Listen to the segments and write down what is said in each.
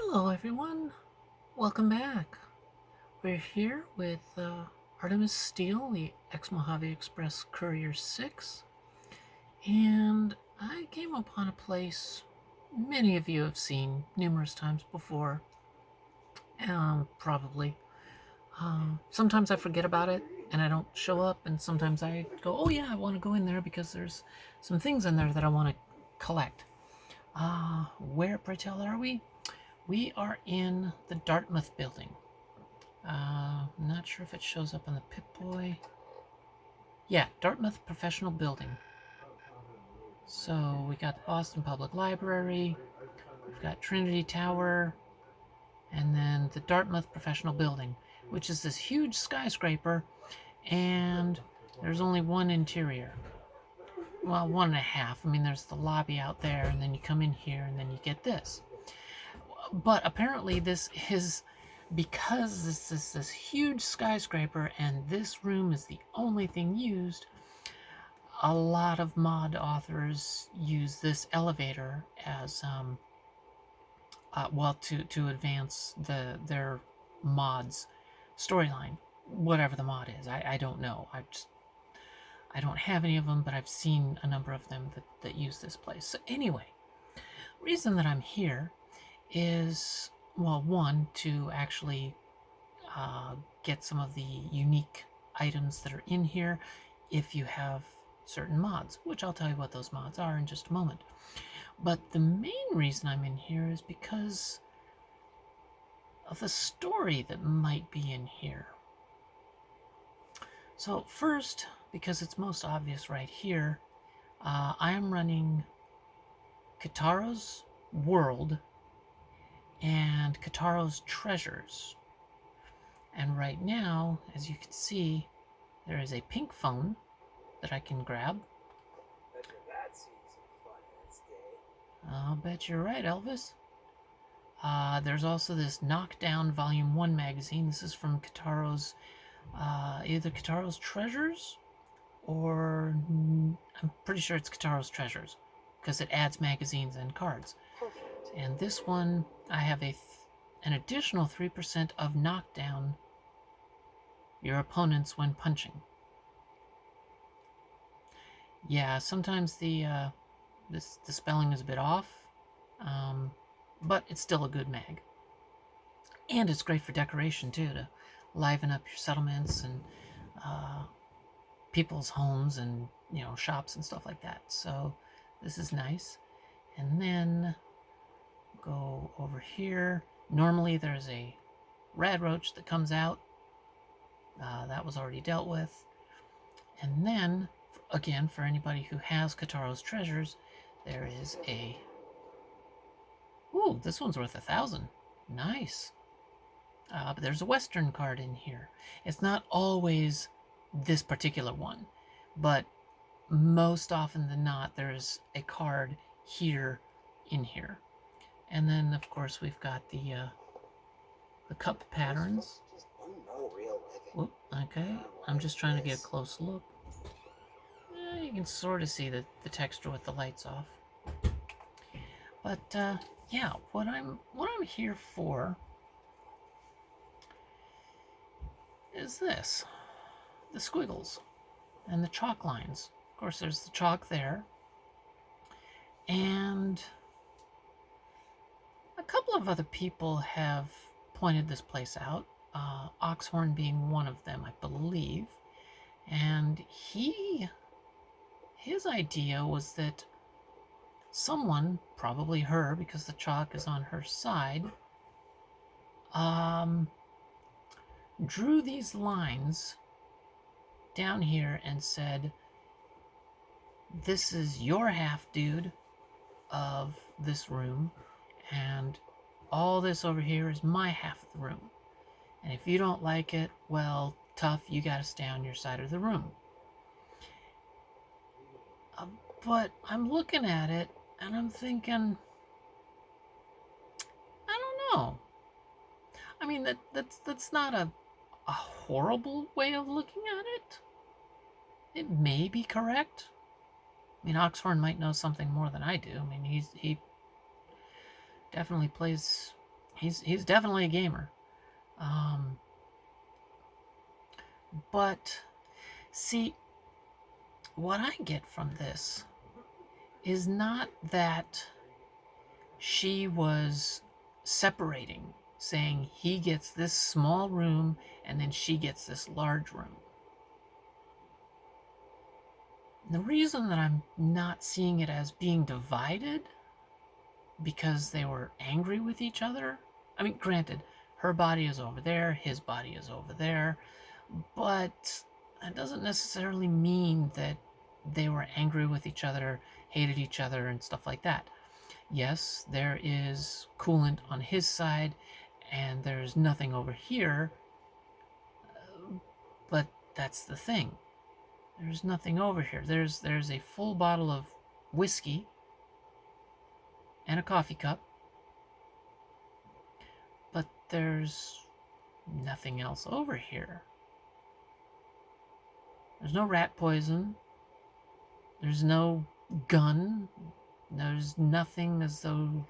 Hello everyone, welcome back. We're here with Artemis Steele, the ex-Mojave Express Courier 6, and I came upon a place many of you have seen numerous times before, probably. Sometimes I forget about it and I don't show up, and sometimes I go, oh yeah, I want to go in there because there's some things in there that I want to collect. Where, pray tell, are we? We are in the Dartmouth building. I'm not sure if it shows up on the Pip-Boy. Yeah, Dartmouth Professional Building. So we got the Boston Public Library, we've got Trinity Tower, and then the Dartmouth Professional Building, which is this huge skyscraper, and there's only one interior. Well, one and a half. I mean, there's the lobby out there, and then you come in here, and then you get this. But apparently this is, because this is this huge skyscraper and this room is the only thing used, a lot of mod authors use this elevator as to advance their mods storyline, whatever the mod is. I don't know. I don't have any of them, but I've seen a number of them that use this place. So anyway, reason that I'm here is, well, one, to actually get some of the unique items that are in here if you have certain mods, which I'll tell you what those mods are in just a moment. But the main reason I'm in here is because of the story that might be in here. So first, because it's most obvious right here, I am running Kitaro's World and Kitaro's Treasures. And right now, as you can see, there is a pink phone that I can grab. I'll bet you're right, Elvis. There's also this Knockdown Volume 1 magazine. This is from Kitaro's, either Kitaro's Treasures, or I'm pretty sure it's Kitaro's Treasures, because it adds magazines and cards. And this one, I have an additional 3% of knockdown your opponents when punching. Yeah, sometimes the spelling is a bit off, but it's still a good mag. And it's great for decoration too, to liven up your settlements and people's homes and, you know, shops and stuff like that. So this is nice. And then go over here. Normally there's a rad roach that comes out. That was already dealt with. And then, again, for anybody who has Kitaro's Treasures, there is a... Ooh, this one's worth 1,000. Nice. But there's a Western card in here. It's not always this particular one, but most often than not, there's a card here in here. And then, of course, we've got the cup patterns. Whoop, okay, I'm just trying to get a close look. You can sort of see the texture with the lights off. But yeah, what I'm here for is this: the squiggles and the chalk lines. Of course, there's the chalk there, and a couple of other people have pointed this place out, Oxhorn being one of them, I believe. And his idea was that someone, probably her, because the chalk is on her side, drew these lines down here and said, this is your half, dude, of this room, and all this over here is my half of the room. And if you don't like it, well, tough, you gotta stay on your side of the room. But I'm looking at it, and I'm thinking, I don't know. I mean, that's not a horrible way of looking at it. It may be correct. I mean, Oxhorn might know something more than I do. I mean, he definitely plays He's definitely a gamer. But see, what I get from this is not that she was separating, saying he gets this small room and then she gets this large room. The reason that I'm not seeing it as being divided, because they were angry with each other. I mean, granted, her body is over there, his body is over there, but that doesn't necessarily mean that they were angry with each other, hated each other, and stuff like that. Yes, there is coolant on his side, and there's nothing over here, but that's the thing. There's nothing over here. There's a full bottle of whiskey and a coffee cup, but there's nothing else over here. There's no rat poison. There's no gun. There's nothing as though,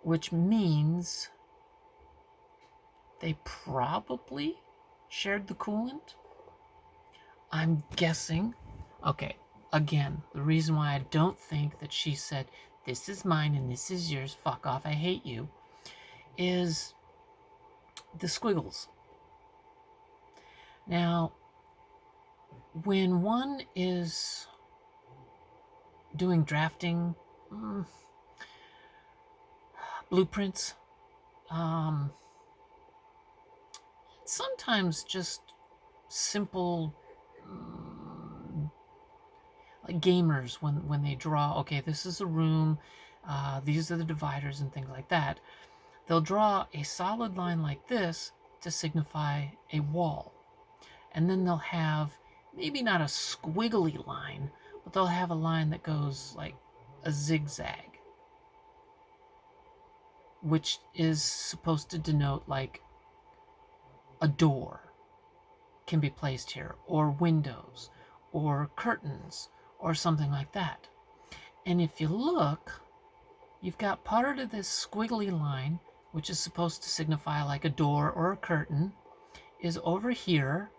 which means they probably shared the coolant. I'm guessing. Okay, again, the reason why I don't think that she said, this is mine and this is yours, fuck off, I hate you, is the squiggles. Now, when one is doing drafting, blueprints, sometimes just simple, like gamers, when they draw, okay, this is a room, these are the dividers and things like that, they'll draw a solid line like this to signify a wall. And then they'll have maybe not a squiggly line, but they'll have a line that goes like a zigzag, which is supposed to denote like a door can be placed here, or windows, or curtains, or something like that. And if you look, you've got part of this squiggly line, which is supposed to signify like a door or a curtain, is over here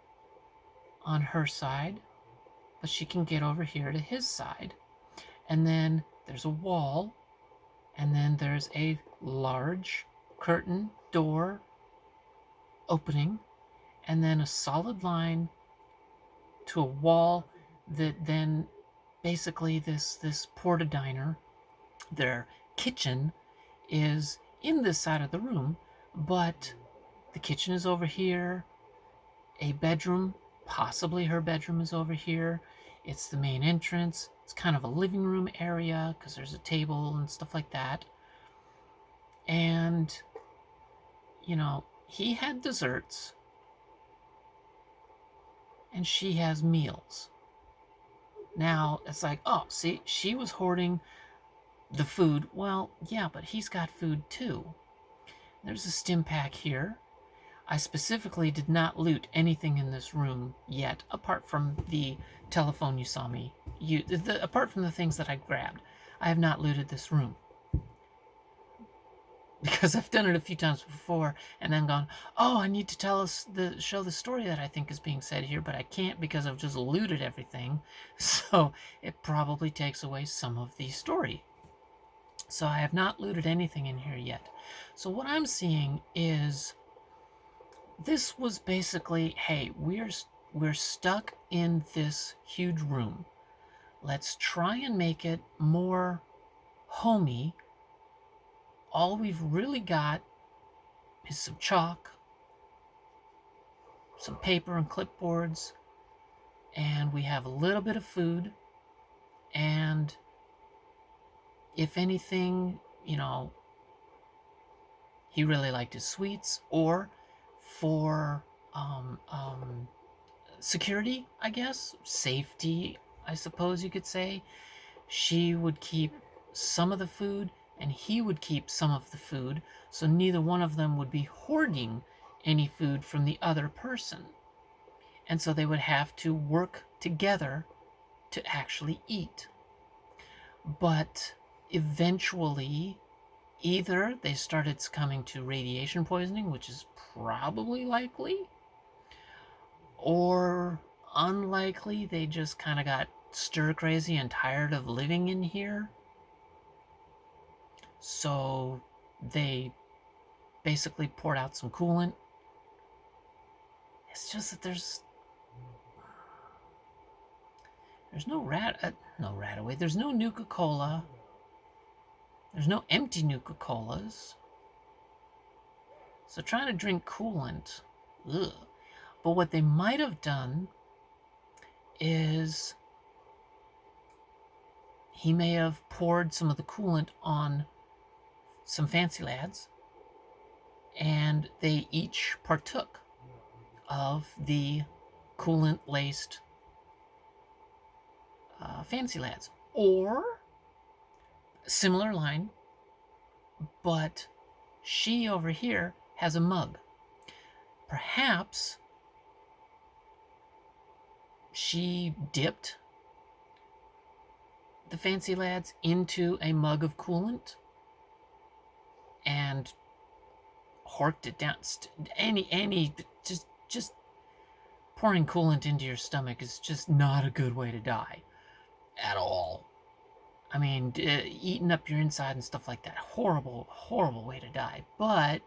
on her side, but she can get over here to his side. And then there's a wall, and then there's a large curtain door opening, and then a solid line to a wall that then basically this porta-diner, their kitchen, is in this side of the room, but the kitchen is over here, a bedroom, possibly her bedroom, is over here. It's the main entrance. It's kind of a living room area because there's a table and stuff like that. And, he had desserts and she has meals. Now, it's like, oh, see, she was hoarding the food. Well, yeah, but he's got food too. There's a stim pack here. I specifically did not loot anything in this room yet, apart from the telephone you saw me use. Apart from the things that I grabbed, I have not looted this room. Because I've done it a few times before, and then gone, oh, I need to show the story that I think is being said here, but I can't because I've just looted everything. So it probably takes away some of the story. So I have not looted anything in here yet. So what I'm seeing is, this was basically, hey, we're stuck in this huge room. Let's try and make it more homey. All we've really got is some chalk, some paper and clipboards, and we have a little bit of food, and if anything, he really liked his sweets, or for security, I guess, safety, I suppose you could say, she would keep some of the food and he would keep some of the food, so neither one of them would be hoarding any food from the other person. And so they would have to work together to actually eat. But eventually, Either they started succumbing to radiation poisoning, which is probably likely, or unlikely, they just kind of got stir crazy and tired of living in here. So they basically poured out some coolant. It's just that there's no Radaway. There's no Nuka-Cola. There's no empty Nuka-Colas. So trying to drink coolant, ugh. But what they might have done is he may have poured some of the coolant on some fancy lads, and they each partook of the coolant-laced fancy lads. Or, similar line, but she over here has a mug. Perhaps she dipped the fancy lads into a mug of coolant and horked it down. Just pouring coolant into your stomach is just not a good way to die at all. I mean, eating up your inside and stuff like that, horrible, horrible way to die. But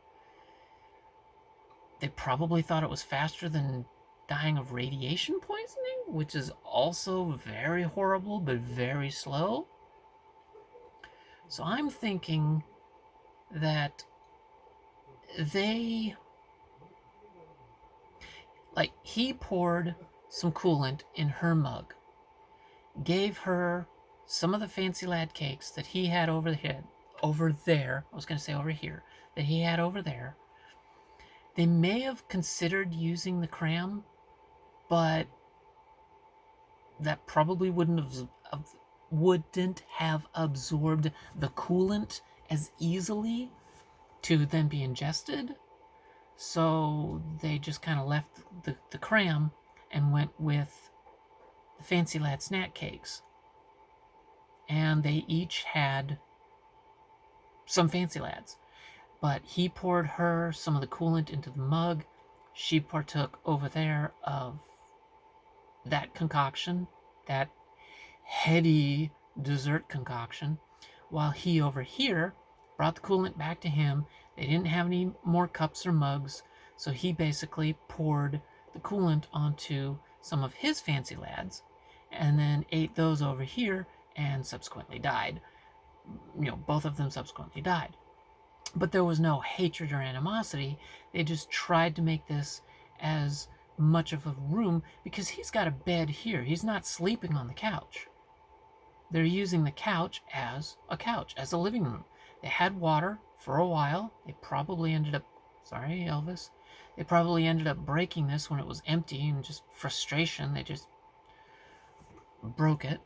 they probably thought it was faster than dying of radiation poisoning, which is also very horrible, but very slow. So I'm thinking that he poured some coolant in her mug, gave her some of the fancy lad cakes that he had over there, I was going to say over here, that he had over there. They may have considered using the cram, but that probably wouldn't have absorbed the coolant as easily to then be ingested. So they just kind of left the cram and went with the fancy lad snack cakes. And they each had some fancy lads. But he poured her some of the coolant into the mug. She partook over there of that concoction, that heady dessert concoction, while he over here brought the coolant back to him. They didn't have any more cups or mugs, so he basically poured the coolant onto some of his fancy lads and then ate those over here and subsequently died. Both of them subsequently died. But there was no hatred or animosity. They just tried to make this as much of a room, because he's got a bed here. He's not sleeping on the couch. They're using the couch, as a living room. They had water for a while. They probably ended up, sorry, Elvis, they probably ended up breaking this when it was empty, and just frustration, they just broke it.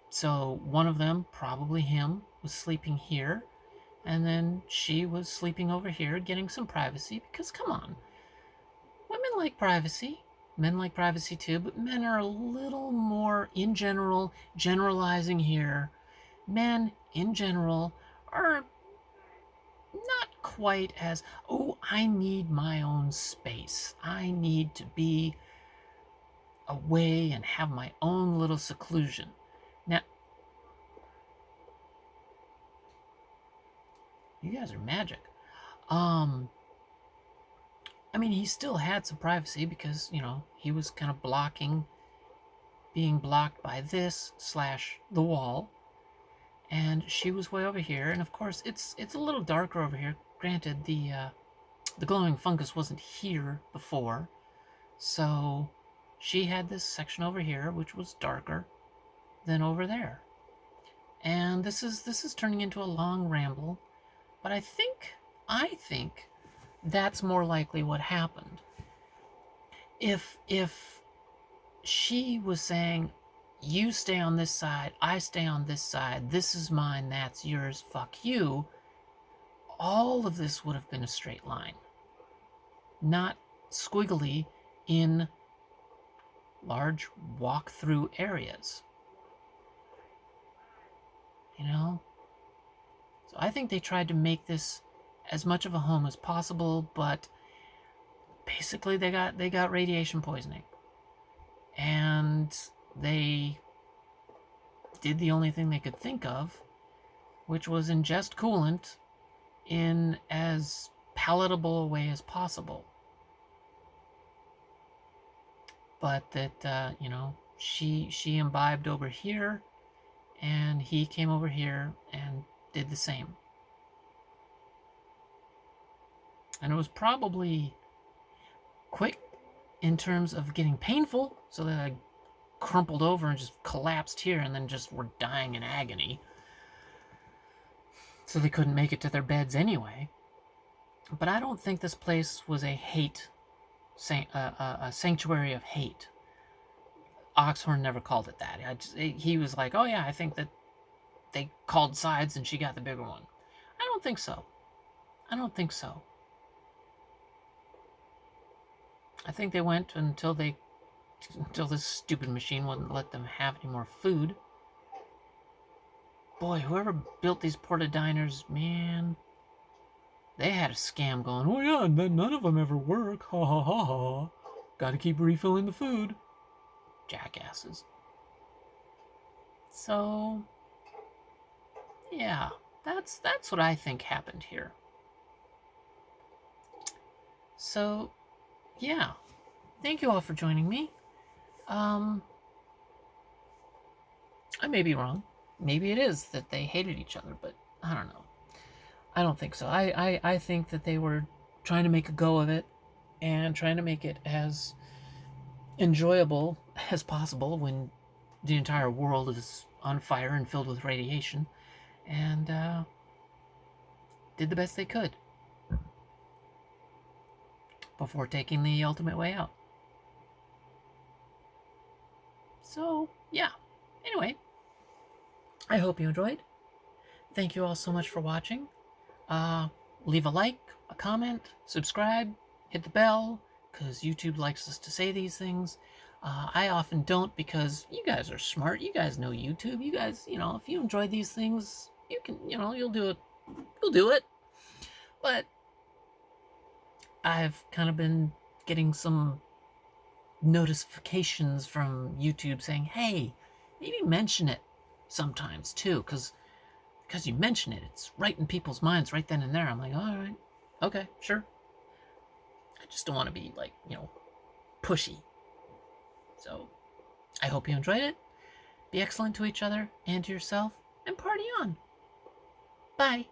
So one of them, probably him, was sleeping here, and then she was sleeping over here, getting some privacy, because come on, women like privacy. Men like privacy too, but men are a little more, in general, generalizing here, men in general are not quite as, I need my own space. I need to be away and have my own little seclusion. Now, you guys are magic. I mean, he still had some privacy because, he was kind of being blocked by this / the wall. And she was way over here. And of course, it's a little darker over here. Granted, the glowing fungus wasn't here before. So she had this section over here, which was darker than over there. And this is turning into a long ramble. But I think that's more likely what happened. If she was saying, you stay on this side, I stay on this side, this is mine, that's yours, fuck you, all of this would have been a straight line. Not squiggly in large walk-through areas. So I think they tried to make this as much of a home as possible, but basically they got radiation poisoning. And they did the only thing they could think of, which was ingest coolant in as palatable a way as possible. But that, she imbibed over here, and he came over here and did the same. And it was probably quick in terms of getting painful, so that I crumpled over and just collapsed here and then just were dying in agony. So they couldn't make it to their beds anyway. But I don't think this place was a sanctuary of hate. Oxhorn never called it that. He was like, oh yeah, I think that they called sides and she got the bigger one. I don't think so. I don't think so. I think they went until this stupid machine wouldn't let them have any more food. Boy, whoever built these porta-diners, man, they had a scam going. Oh yeah, none of them ever work. Ha ha ha ha. Gotta keep refilling the food. Jackasses. So, yeah, that's what I think happened here. So, yeah, thank you all for joining me. I may be wrong. Maybe it is that they hated each other, but I don't know. I don't think so. I think that they were trying to make a go of it and trying to make it as enjoyable as possible when the entire world is on fire and filled with radiation, and did the best they could before taking the ultimate way out. So, yeah. Anyway, I hope you enjoyed. Thank you all so much for watching. Leave a like, a comment, subscribe, hit the bell, because YouTube likes us to say these things. I often don't, because you guys are smart. You guys know YouTube. You guys, if you enjoy these things, you can, you'll do it. You'll do it. But I've kind of been getting some notifications from YouTube saying, hey, maybe mention it sometimes too, because you mention it, it's right in people's minds right then and there. I'm like, all right, okay, sure. I just don't want to be like, pushy. So I hope you enjoyed it. Be excellent to each other and to yourself, and party on. Bye.